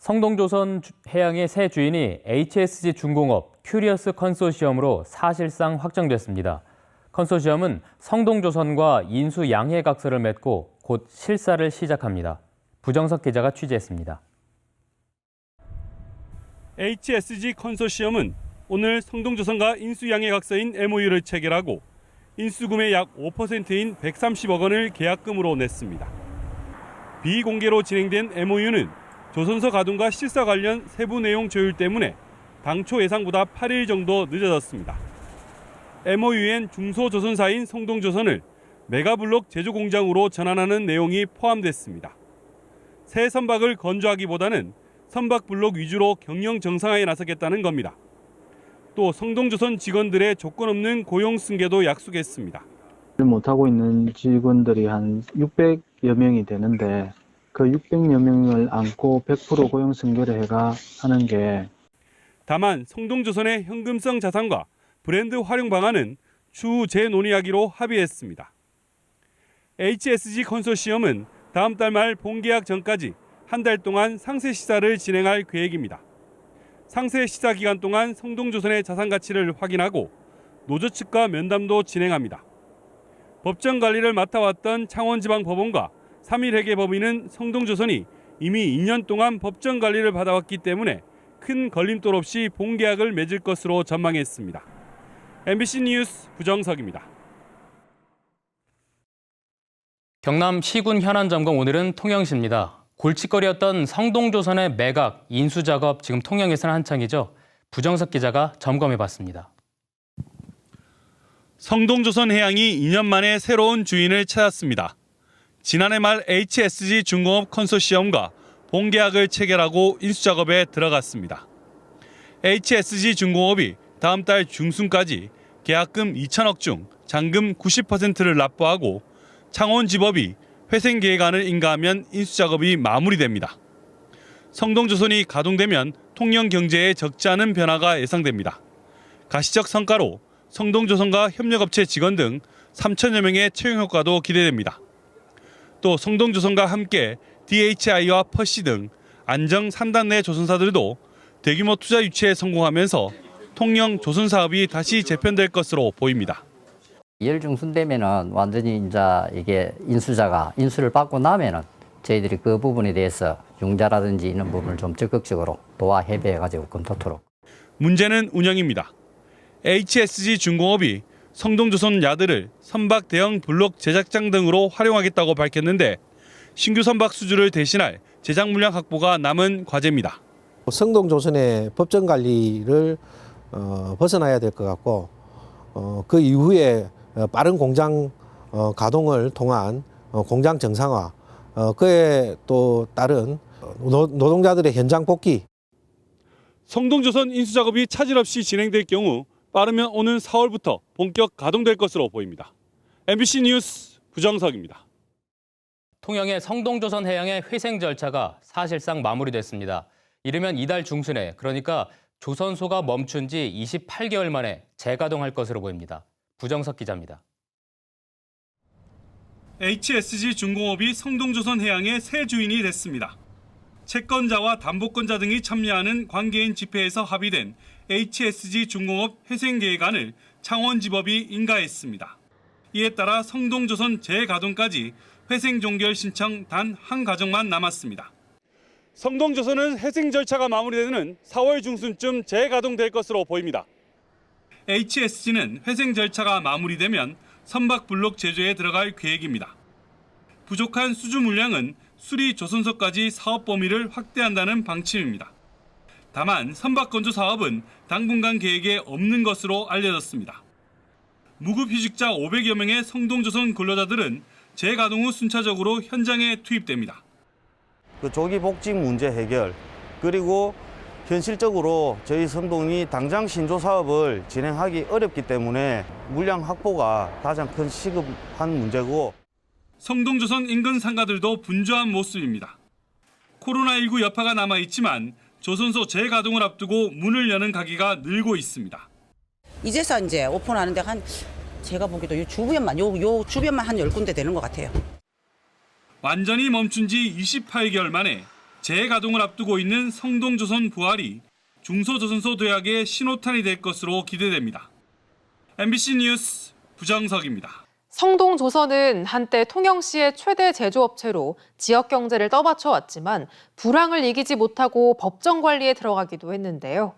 성동조선 해양의 새 주인이 HSG 중공업 큐리어스 컨소시엄으로 사실상 확정됐습니다. 컨소시엄은 성동조선과 인수 양해각서를 맺고 곧 실사를 시작합니다. 부정석 기자가 취재했습니다. HSG 컨소시엄은 오늘 성동조선과 인수 양해각서인 MOU를 체결하고 인수금의 약 5%인 130억 원을 계약금으로 냈습니다. 비공개로 진행된 MOU는 조선소 가동과 실사 관련 세부 내용 조율 때문에 당초 예상보다 8일 정도 늦어졌습니다. MOU엔 중소조선사인 성동조선을 메가블록 제조공장으로 전환하는 내용이 포함됐습니다. 새 선박을 건조하기보다는 선박블록 위주로 경영 정상화에 나서겠다는 겁니다. 또 성동조선 직원들의 조건 없는 고용 승계도 약속했습니다. 못하고 있는 직원들이 한 600여 명이 되는데 그 600여 명을 안고 100% 고용 승계를 해가 하는 게. 다만 성동조선의 현금성 자산과 브랜드 활용 방안은 추후 재논의하기로 합의했습니다. HSG 컨소시엄은 다음 달 말 본계약 전까지 한 달 동안 상세 시사를 진행할 계획입니다. 상세 시사 기간 동안 성동조선의 자산 가치를 확인하고 노조 측과 면담도 진행합니다. 법정 관리를 맡아왔던 창원지방법원과 3일 회계법인은 성동조선이 이미 2년 동안 법정 관리를 받아왔기 때문에 큰 걸림돌 없이 본계약을 맺을 것으로 전망했습니다. MBC 뉴스 부정석입니다. 경남 시군 현안 점검, 오늘은 통영시입니다. 골칫거리였던 성동조선의 매각, 인수 작업 지금 통영에서는 한창이죠. 부정석 기자가 점검해봤습니다. 성동조선 해양이 2년 만에 새로운 주인을 찾았습니다. 지난해 말 HSG 중공업 컨소시엄과 본계약을 체결하고 인수 작업에 들어갔습니다. HSG 중공업이 다음 달 중순까지 계약금 2천억 중 잔금 90%를 납부하고 창원지법이 회생계획안을 인가하면 인수 작업이 마무리됩니다. 성동조선이 가동되면 통영 경제에 적지 않은 변화가 예상됩니다. 가시적 성과로 성동조선과 협력업체 직원 등 3천여 명의 채용 효과도 기대됩니다. 또 성동조선과 함께 DHI와 퍼시 등 안정 3단 내 조선사들도 대규모 투자 유치에 성공하면서 통영 조선 사업이 다시 재편될 것으로 보입니다. 2월 중순 되면은 완전히 이제 이게 인수를 받고 나면은 저희들이 그 부분에 대해서 융자라든지 이런 부분을 좀 적극적으로 도와 협의해가지고 검토토록. 문제는 운영입니다. HSG 중공업이 성동조선 야드를 선박 대형 블록 제작장 등으로 활용하겠다고 밝혔는데 신규 선박 수주를 대신할 제작 물량 확보가 남은 과제입니다. 성동조선의 법정 관리를 벗어나야 될 것 같고 그 이후에 빠른 공장 가동을 통한 공장 정상화, 그에 또 따른 노동자들의 현장 복귀. 성동조선 인수 작업이 차질 없이 진행될 경우 빠르면 오는 4월부터 본격 가동될 것으로 보입니다. MBC 뉴스 부정석입니다. 통영의 성동조선 해양의 회생 절차가 사실상 마무리됐습니다. 이르면 이달 중순에, 그러니까 조선소가 멈춘 지 28개월 만에 재가동할 것으로 보입니다. 부정석 기자입니다. HSG 중공업이 성동조선 해양의 새 주인이 됐습니다. 채권자와 담보권자 등이 참여하는 관계인 집회에서 합의된 HSG 중공업 회생계획안을 창원지법이 인가했습니다. 이에 따라 성동조선 재가동까지 회생 종결 신청 단 한 가정만 남았습니다. 성동조선은 회생 절차가 마무리되는 4월 중순쯤 재가동될 것으로 보입니다. HSG는 회생 절차가 마무리되면 선박 블록 제조에 들어갈 계획입니다. 부족한 수주 물량은 수리 조선소까지 사업 범위를 확대한다는 방침입니다. 다만 선박 건조 사업은 당분간 계획에 없는 것으로 알려졌습니다. 무급휴직자 500여 명의 성동조선 근로자들은 재가동 후 순차적으로 현장에 투입됩니다. 그 조기 복직 문제 해결, 그리고 현실적으로 저희 성동이 당장 신조 사업을 진행하기 어렵기 때문에 물량 확보가 가장 큰 시급한 문제고. 성동조선 인근 상가들도 분주한 모습입니다. 코로나19 여파가 남아있지만 조선소 재가동을 앞두고 문을 여는 가게가 늘고 있습니다. 이제서 이제 오픈하는데 제가 보기도 요 주변만 한 10군데 되는 것 같아요. 완전히 멈춘 지 28개월 만에 재가동을 앞두고 있는 성동조선 부활이 중소조선소 도약의 신호탄이 될 것으로 기대됩니다. MBC 뉴스 부정석입니다. 성동조선은 한때 통영시의 최대 제조업체로 지역 경제를 떠받쳐왔지만 불황을 이기지 못하고 법정 관리에 들어가기도 했는데요.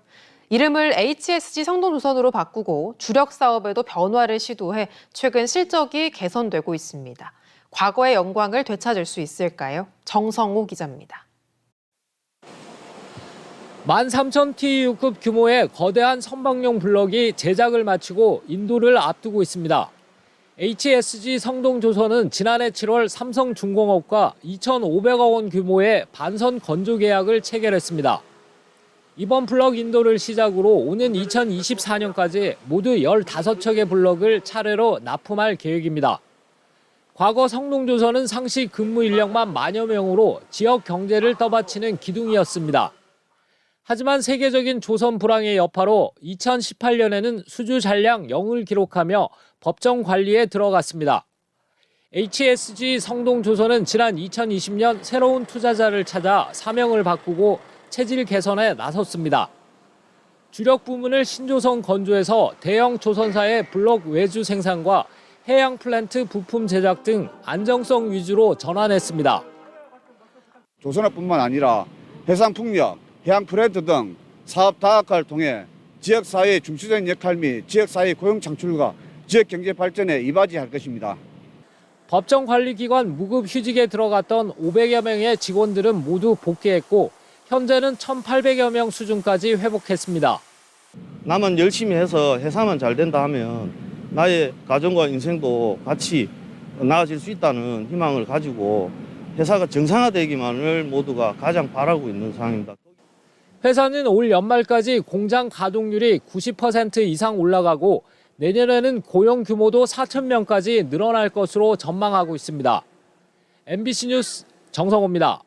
이름을 HSG 성동조선으로 바꾸고 주력 사업에도 변화를 시도해 최근 실적이 개선되고 있습니다. 과거의 영광을 되찾을 수 있을까요? 정성우 기자입니다. 13,000 TEU급 규모의 거대한 선박용 블럭이 제작을 마치고 인도를 앞두고 있습니다. HSG 성동조선은 지난해 7월 삼성중공업과 2,500억 원 규모의 반선 건조 계약을 체결했습니다. 이번 블럭 인도를 시작으로 오는 2024년까지 모두 15척의 블럭을 차례로 납품할 계획입니다. 과거 성동조선은 상시 근무 인력만 만여 명으로 지역 경제를 떠받치는 기둥이었습니다. 하지만 세계적인 조선 불황의 여파로 2018년에는 수주 잔량 0을 기록하며 법정 관리에 들어갔습니다. HSG 성동조선은 지난 2020년 새로운 투자자를 찾아 사명을 바꾸고 체질 개선에 나섰습니다. 주력 부문을 신조선 건조에서 대형 조선사의 블록 외주 생산과 해양 플랜트 부품 제작 등 안정성 위주로 전환했습니다. 조선업뿐만 아니라 해상 풍력, 해양 플랜트 등 사업 다각화를 통해 지역사회의 중추적인 역할 및 지역사회 고용 창출과 지역경제 발전에 이바지할 것입니다. 법정관리기관 무급휴직에 들어갔던 500여 명의 직원들은 모두 복귀했고 현재는 1,800여 명 수준까지 회복했습니다. 나만 열심히 해서 회사만 잘 된다 하면 나의 가정과 인생도 같이 나아질 수 있다는 희망을 가지고 회사가 정상화되기만을 모두가 가장 바라고 있는 상황입니다. 회사는 올 연말까지 공장 가동률이 90% 이상 올라가고 내년에는 고용 규모도 4,000명까지 늘어날 것으로 전망하고 있습니다. MBC 뉴스 정성호입니다.